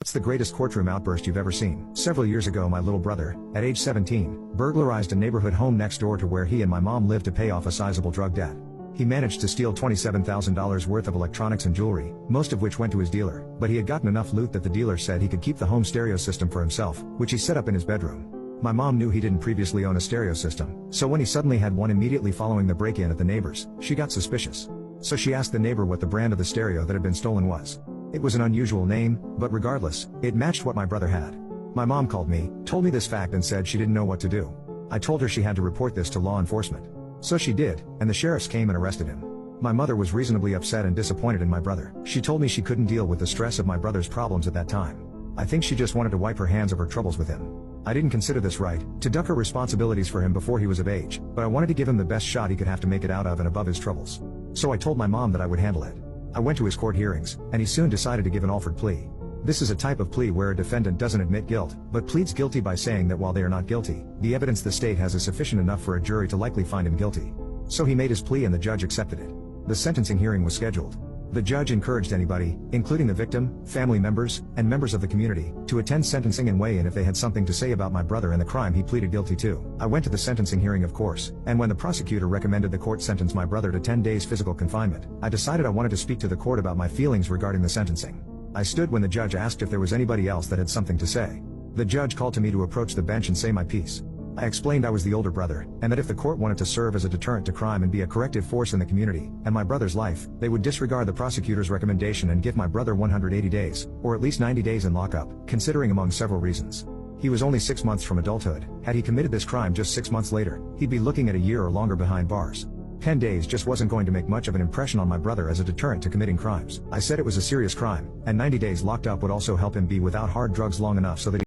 What's the greatest courtroom outburst you've ever seen? Several years ago, my little brother, at age 17, burglarized a neighborhood home next door to where he and my mom lived to pay off a sizable drug debt. He managed to steal $27,000 worth of electronics and jewelry, most of which went to his dealer, but he had gotten enough loot that the dealer said he could keep the home stereo system for himself, which he set up in his bedroom. My mom knew he didn't previously own a stereo system, so when he suddenly had one immediately following the break-in at the neighbor's, she got suspicious. So she asked the neighbor what the brand of the stereo that had been stolen was. It was an unusual name, but regardless, it matched what my brother had. My mom called me, told me this fact and said she didn't know what to do. I told her she had to report this to law enforcement. So she did, and the sheriffs came and arrested him. My mother was reasonably upset and disappointed in my brother. She told me she couldn't deal with the stress of my brother's problems at that time. I think she just wanted to wipe her hands of her troubles with him. I didn't consider this right, to duck her responsibilities for him before he was of age, but I wanted to give him the best shot he could have to make it out of and above his troubles. So I told my mom that I would handle it. I went to his court hearings, and he soon decided to give an offered plea. This is a type of plea where a defendant doesn't admit guilt, but pleads guilty by saying that while they are not guilty, the evidence the state has is sufficient enough for a jury to likely find him guilty. So he made his plea and the judge accepted it. The sentencing hearing was scheduled. The judge encouraged anybody, including the victim, family members, and members of the community, to attend sentencing and weigh in if they had something to say about my brother and the crime he pleaded guilty to. I went to the sentencing hearing, of course, and when the prosecutor recommended the court sentence my brother to 10 days physical confinement, I decided I wanted to speak to the court about my feelings regarding the sentencing. I stood when the judge asked if there was anybody else that had something to say. The judge called to me to approach the bench and say my piece. I explained I was the older brother, and that if the court wanted to serve as a deterrent to crime and be a corrective force in the community, and my brother's life, they would disregard the prosecutor's recommendation and give my brother 180 days, or at least 90 days in lockup, considering among several reasons. He was only 6 months from adulthood. Had he committed this crime just 6 months later, he'd be looking at a year or longer behind bars. 10 days just wasn't going to make much of an impression on my brother as a deterrent to committing crimes. I said it was a serious crime, and 90 days locked up would also help him be without hard drugs long enough so that